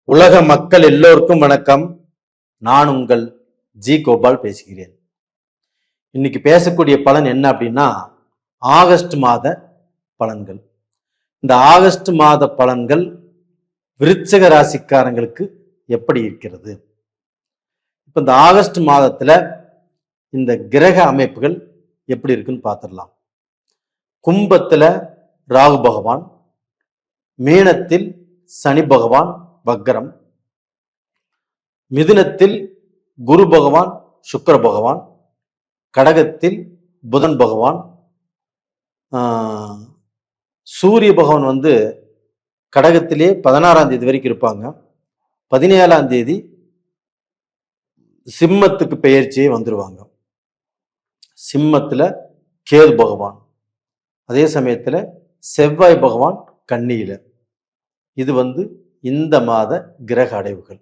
உலக மக்கள் எல்லோருக்கும் வணக்கம். நான் உங்கள் ஜி கோபால் பேசுகிறேன். இன்னைக்கு பேசக்கூடிய பலன் என்ன அப்படின்னா ஆகஸ்ட் மாத பலன்கள். இந்த ஆகஸ்ட் மாத பலன்கள் விருச்சிக ராசிக்காரங்களுக்கு எப்படி இருக்கிறது? இப்ப இந்த ஆகஸ்ட் மாதத்துல இந்த கிரக அமைப்புகள் எப்படி இருக்குன்னு பார்த்துடலாம். கும்பத்துல ராகு பகவான், மீனத்தில் சனி பகவான் வக்ரம், மிதுனத்தில் குரு பகவான் சுக்கிர பகவான், கடகத்தில் புதன் பகவான், சூரிய பகவான் கடகத்திலே 16ஆம் தேதி வரைக்கும் இருப்பாங்க. 17ஆம் தேதி சிம்மத்துக்கு பெயர்ச்சியே வந்துருவாங்க. சிம்மத்துல கேது பகவான், அதே சமயத்துல செவ்வாய் பகவான் கன்னியில. இது இந்த மாத கிரக அடைவுகள்.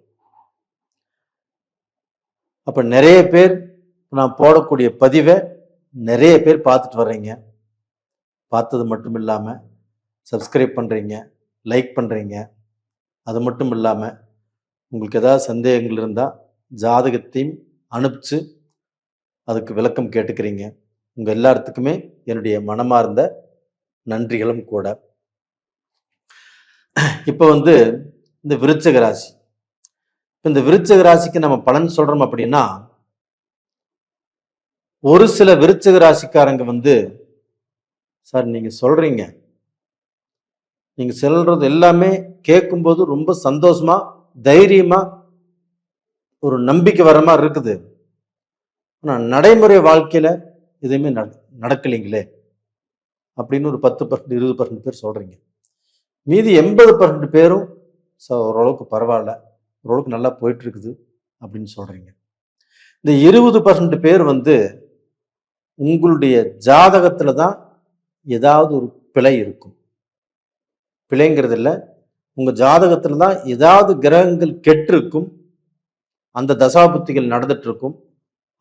அப்ப நிறைய பேர் நான் போடக்கூடிய பதிவை நிறைய பேர் பார்த்துட்டு வர்றீங்க. பார்த்தது மட்டும் இல்லாம சப்ஸ்கிரைப் பண்றீங்க, லைக் பண்றீங்க. அது மட்டும் இல்லாம உங்களுக்கு ஏதாவது சந்தேகங்கள் இருந்தா ஜாதகத்தையும் அனுப்பிச்சு அதுக்கு விளக்கம் கேட்டுக்கிறீங்க. உங்க எல்லாத்துக்குமே என்னுடைய மனமார்ந்த நன்றிகளும் கூட. இப்ப இந்த விருச்சிக ராசி, இந்த விருச்சிக ராசிக்கு நம்ம பலன் சொல்றோம் அப்படின்னா, ஒரு சில விருச்சிக ராசிக்காரங்க சார் நீங்க சொல்றீங்க, நீங்க சொல்றது எல்லாமே கேட்கும்போது ரொம்ப சந்தோஷமா தைரியமா ஒரு நம்பிக்கை வர மாதிரி இருக்குது. ஆனா நடைமுறை வாழ்க்கையில எதுவுமே நடக்கலைங்களே அப்படின்னு ஒரு 10% 20% பேர் சொல்றீங்க. மீதி 80% பேரும் ஓரளவுக்கு பரவாயில்ல, ஓரளவுக்கு நல்லா போயிட்டு இருக்குது அப்படின்னு சொல்றீங்க. இந்த 20% பேர் உங்களுடைய ஜாதகத்துல தான் ஏதாவது ஒரு பிழை இருக்கும். பிழைங்கிறது இல்லை, உங்க ஜாதகத்துல தான் ஏதாவது கிரகங்கள் கெட்டு இருக்கும், அந்த தசாபுத்திகள் நடந்துட்டு இருக்கும்.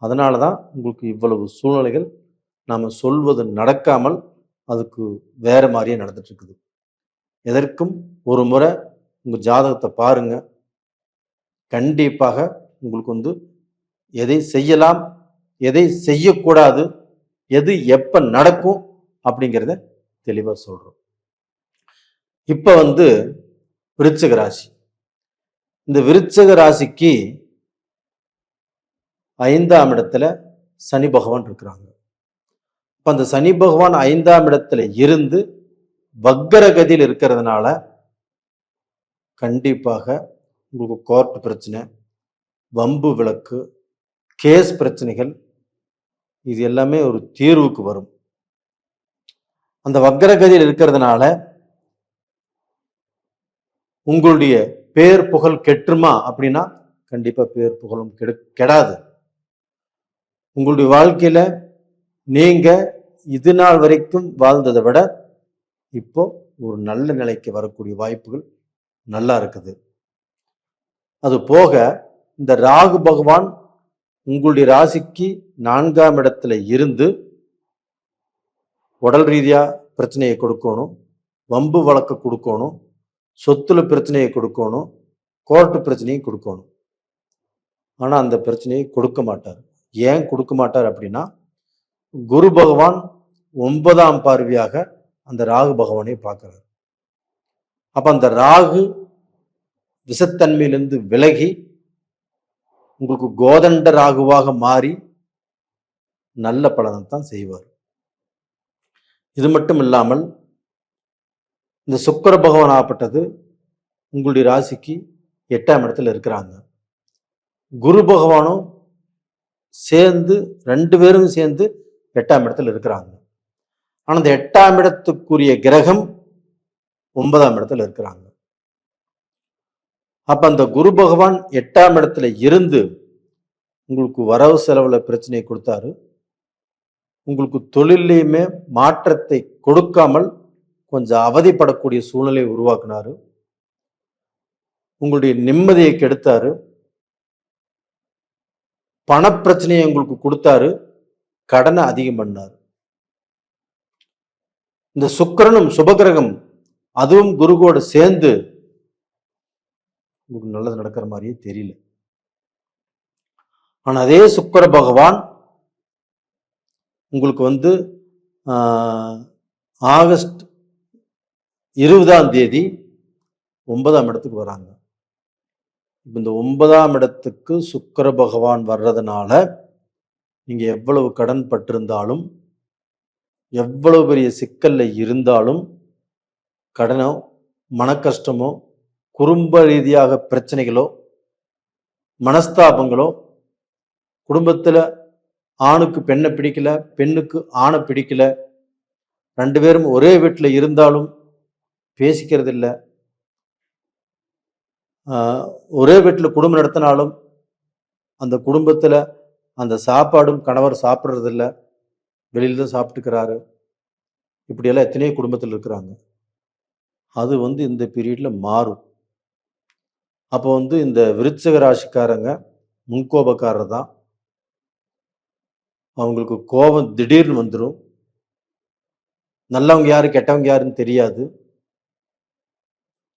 அதனாலதான் உங்களுக்கு இவ்வளவு சூழ்நிலைகள் நாம சொல்வது நடக்காமல் அதுக்கு வேற மாதிரியே நடந்துட்டு இருக்குது. எதற்கும் ஒரு முறை உங்க ஜாதகத்தை பாருங்க. கண்டிப்பாக உங்களுக்கு எதை செய்யலாம், எதை செய்யக்கூடாது, எது எப்ப நடக்கும் அப்படிங்கிறத தெளிவா சொல்றோம். இப்ப விருச்சிக ராசி. இந்த விருச்சிக ராசிக்கு 5ஆம் இடத்துல சனி பகவான் இருக்கிறாங்க. இப்ப அந்த சனி பகவான் 5ஆம் இடத்துல இருந்து வக்கரகதியில் இருக்கிறதுனால கண்டிப்பாக உங்களுக்கு கோர்ட் பிரச்சனை, வம்பு விளக்கு, கேஸ் பிரச்சனைகள், இது எல்லாமே ஒரு தீர்வுக்கு வரும். அந்த வக்கரகதியில் இருக்கிறதுனால உங்களுடைய பேர் புகழ் கெட்டுமா அப்படின்னா கண்டிப்பா பேர் புகழும் கெடாது. உங்களுடைய வாழ்க்கையில நீங்க இது நாள் வரைக்கும் வாழ்ந்ததை விட இப்போ ஒரு நல்ல நிலைக்கு வரக்கூடிய வாய்ப்புகள் நல்லா இருக்குது. அது போக இந்த ராகு பகவான் உங்களுடைய ராசிக்கு 4ஆம் இடத்துல இருந்து உடல் ரீதியா பிரச்சனையை கொடுக்கணும், வம்பு வழக்கு கொடுக்கணும், சொத்துல பிரச்சனையை கொடுக்கணும், கோர்ட்டு பிரச்சனையை கொடுக்கணும். ஆனா அந்த பிரச்சனையை கொடுக்க மாட்டார். ஏன் கொடுக்க மாட்டார் அப்படின்னா, குரு பகவான் 9ஆம் பார்வையாக அந்த ராகு பகவானை பார்க்கிறார். அப்ப அந்த ராகு விஷத்தன்மையிலிருந்து விலகி உங்களுக்கு கோதண்ட ராகுவாக மாறி நல்ல பலனை தான் செய்வார். இது மட்டும் இல்லாமல் இந்த சுக்கிர பகவான் ஆகப்பட்டது உங்களுடைய ராசிக்கு 8ஆம் இடத்துல இருக்கிறாங்க. குரு பகவானும் சேர்ந்து 2 பேரும் சேர்ந்து 8ஆம் இடத்துல இருக்கிறாங்க. ஆனா அந்த 8ஆம் இடத்துக்குரிய கிரகம் 9ஆம் இடத்துல இருக்கிறாங்க. அப்ப அந்த குரு பகவான் 8ஆம் இடத்துல இருந்து உங்களுக்கு வரவு செலவுல பிரச்சனையை கொடுத்தாரு. உங்களுக்கு தொழிலையுமே மாற்றத்தை கொடுக்காமல் கொஞ்சம் அவதிப்படக்கூடிய சூழ்நிலையை உருவாக்குனாரு. உங்களுடைய நிம்மதியை கெடுத்தாரு. பணப்பிரச்சனையை உங்களுக்கு கொடுத்தாரு. கடனை அதிகம் பண்ணாரு. இந்த சுக்கிரனும் சுபகிரகம் அதுவும் குருவோடு சேர்ந்து உங்களுக்கு நல்லது நடக்கிற மாதிரியே தெரியல. ஆனா அதே சுக்கிர பகவான் உங்களுக்கு ஆகஸ்ட் 20ஆம் தேதி 9ஆம் இடத்துக்கு வராங்க. இந்த 9ஆம் இடத்துக்கு சுக்கிர பகவான் வர்றதுனால நீங்க எவ்வளவு கடன் பட்டிருந்தாலும், எவ்வளவு பெரிய சிக்கல்ல இருந்தாலும், கடனோ, மனக்கஷ்டமோ, குடும்ப ரீதியாக பிரச்சனைகளோ, மனஸ்தாபங்களோ, குடும்பத்துல ஆணுக்கு பெண்ணை பிடிக்கல, பெண்ணுக்கு ஆணை பிடிக்கல, 2 பேரும் ஒரே வீட்டுல இருந்தாலும் பேசிக்கிறது இல்லை, ஒரே வீட்டுல குடும்பம் நடத்தினாலும் அந்த குடும்பத்துல அந்த சாப்பாடும் கணவர் சாப்பிட்றது இல்லை, வெளியில தான் சாப்பிட்டுக்கிறாரு, இப்படியெல்லாம் எத்தனையோ குடும்பத்தில் இருக்கிறாங்க. அது இந்த பீரியட்ல மாறும். அப்போ இந்த விருச்சிக ராசிக்காரங்க முன்கோபக்காரர் தான். அவங்களுக்கு கோபம் திடீர்னு வந்துடும். நல்லவங்க யாரு கெட்டவங்க யாருன்னு தெரியாது.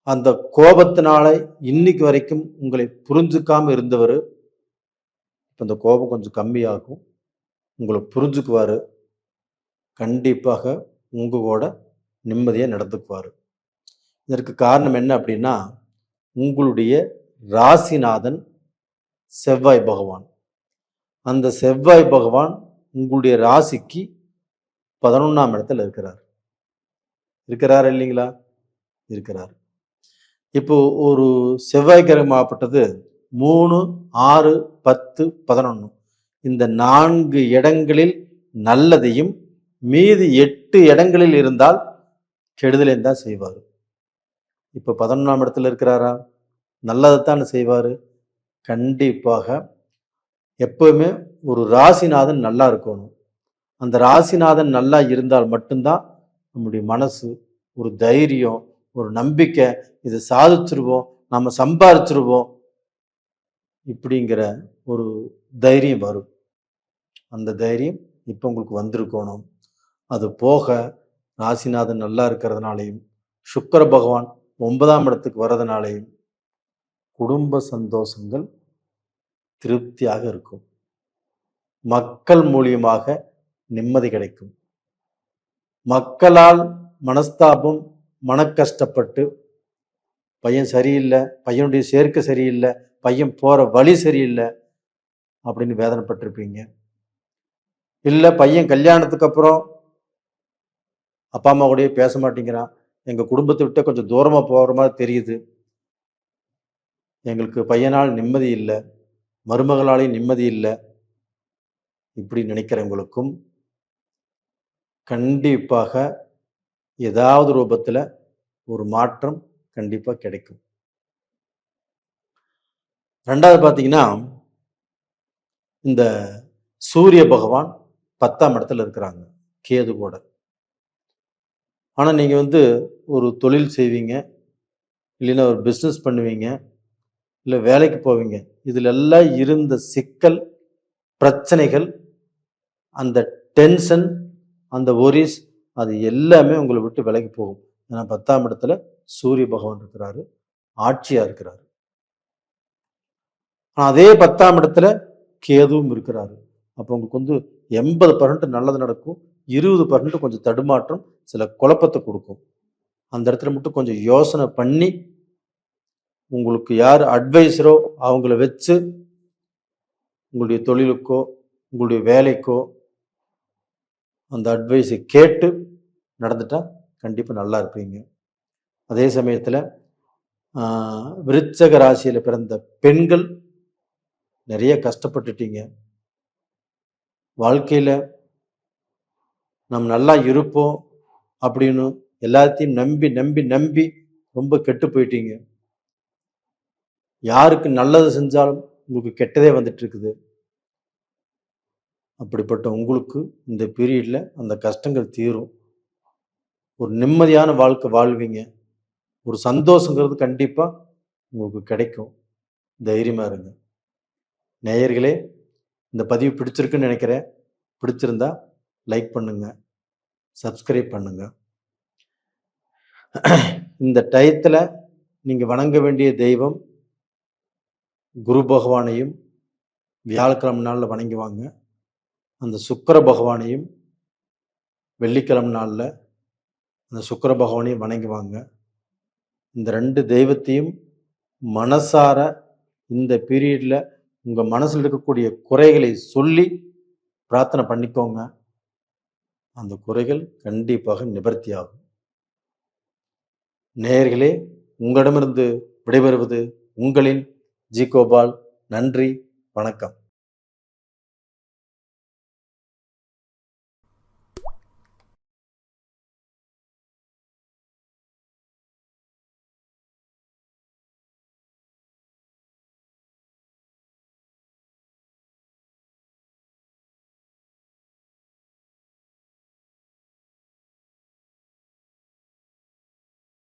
அந்த கோபத்தினால இன்னைக்கு வரைக்கும் உங்களை புரிஞ்சுக்காம இருந்தவர் இப்போ இந்த கோபம் கொஞ்சம் கம்மியாகும், உங்களை புரிஞ்சுக்குவாரு, கண்டிப்பாக உங்க கூட நிம்மதியாக நடந்துக்குவார். இதற்கு காரணம் என்ன அப்படின்னா, உங்களுடைய ராசிநாதன் செவ்வாய் பகவான். அந்த செவ்வாய் பகவான் உங்களுடைய ராசிக்கு 11ஆம் இடத்துல இருக்கிறார் இல்லைங்களா? இருக்கிறார். இப்போ ஒரு செவ்வாய் கிரகமாகப்பட்டது 3, 6, 10, 11 இந்த 4 இடங்களில் நல்லதையும் மீதி 8 இடங்களில் இருந்தால் கெடுதலையும் தான் செய்வார். இப்போ 11ஆம் இடத்துல இருக்கிறாரா? நல்லதைத்தான் செய்வார். கண்டிப்பாக எப்பவுமே ஒரு ராசிநாதன் நல்லா இருக்கணும். அந்த ராசிநாதன் நல்லா இருந்தால் மட்டும்தான் நம்முடைய மனசு ஒரு தைரியம், ஒரு நம்பிக்கை, இதை சாதிச்சிருவோம், நம்ம சம்பாதிச்சிருவோம் இப்படிங்கிற ஒரு தைரியம் வரும். அந்த தைரியம் இப்போ உங்களுக்கு வந்திருக்கணும். அது போக ராசிநாதன் நல்லா இருக்கிறதுனாலையும் சுக்கிர பகவான் 9ஆம் இடத்துக்கு வர்றதுனாலையும் குடும்ப சந்தோஷங்கள் திருப்தியாக இருக்கும். மக்கள் மூலியமாக நிம்மதி கிடைக்கும். மக்களால் மனஸ்தாபம், மனக்கஷ்டப்பட்டு பையன் சரியில்லை, பையனுடைய சேர்க்கை சரியில்லை, பையன் போற வழி சரியில்லை அப்படின்னு வேதனைப்பட்டிருப்பீங்க. இல்லை பையன் கல்யாணத்துக்கு அப்புறம் அப்பா அம்மா கூடயே பேச மாட்டேங்கிறான், எங்க குடும்பத்தை விட்டு கொஞ்சம் தூரமா போகிற மாதிரி தெரியுது, எங்களுக்கு பையனால் நிம்மதி இல்லை, மருமகளாலையும் நிம்மதி இல்லை, இப்படி நினைக்கிறவங்களுக்கும் கண்டிப்பாக ஏதாவது ரூபத்தில் ஒரு மாற்றம் கண்டிப்பாக கிடைக்கும். ரெண்டாவது பார்த்தீங்கன்னா, இந்த சூரிய பகவான் 10ஆம் இடத்துல இருக்கிறாங்க கேது கூட. ஆனால் நீங்கள் ஒரு தொழில் செய்வீங்க, இல்லைன்னா ஒரு பிஸ்னஸ் பண்ணுவீங்க, இல்லை வேலைக்கு போவீங்க, இதில் எல்லாம் இருந்த சிக்கல் பிரச்சனைகள், அந்த டென்ஷன், அந்த ஒரிஸ், அது எல்லாமே உங்களை விட்டு விலகி போகும். ஏன்னா 10ஆம் இடத்துல சூரிய பகவான் இருக்கிறாரு, ஆட்சியா இருக்கிறாரு. அதே 10ஆம் இடத்துல கேதுவும் இருக்கிறாரு. அப்போ உங்களுக்கு 80% நல்லது நடக்கும், 20% கொஞ்சம் தடுமாற்றம், சில குழப்பத்தை கொடுக்கும். அந்த இடத்துல மட்டும் கொஞ்சம் யோசனை பண்ணி உங்களுக்கு யார் அட்வைசரோ அவங்கள வச்சு உங்களுடைய தொழிலுக்கோ உங்களுடைய வேலைக்கோ அந்த அட்வைஸை கேட்டு நடந்துட்டா கண்டிப்பாக நல்லா இருப்பீங்க. அதே சமயத்தில் விருச்சக ராசியில் பிறந்த பெண்கள் நிறைய கஷ்டப்பட்டுட்டீங்க. வாழ்க்கையில் நம்ம நல்லா இருப்போம் அப்படின்னு எல்லாத்தையும் நம்பி நம்பி நம்பி ரொம்ப கெட்டு போயிட்டீங்க. யாருக்கு நல்லது செஞ்சாலும் உங்களுக்கு கெட்டதே வந்துட்டு இருக்குது. அப்படிப்பட்ட உங்களுக்கு இந்த பீரியடில் அந்த கஷ்டங்கள் தீரும், ஒரு நிம்மதியான வாழ்க்கை வாழ்வீங்க, ஒரு சந்தோஷங்கிறது கண்டிப்பாக உங்களுக்கு கிடைக்கும். தைரியமாக இருங்க. நேயர்களே, இந்த பதிவு பிடிச்சிருக்குன்னு நினைக்கிறேன். பிடிச்சிருந்தா லைக் பண்ணுங்க, சப்ஸ்கிரைப் பண்ணுங்க. இந்த டயத்தில் நீங்கள் வணங்க வேண்டிய தெய்வம் குரு பகவானையும் வியாழக்கிழமை நாளில் வணங்குவாங்க. அந்த சுக்கிர பகவானையும் வெள்ளிக்கிழமை நாளில் அந்த சுக்கிர பகவானையும் வணங்குவாங்க. இந்த 2 தெய்வத்தையும் மனசார இந்த பீரியடில் உங்கள் மனசில் இருக்கக்கூடிய குறைகளை சொல்லி பிரார்த்தனை பண்ணிக்கோங்க. அந்த குறைகள் கண்டிப்பாக நிவர்த்தி ஆகும். நேயர்களே, உங்களிடமிருந்து விடைபெறுவது உங்களின் ஜி கோபால். நன்றி, வணக்கம்.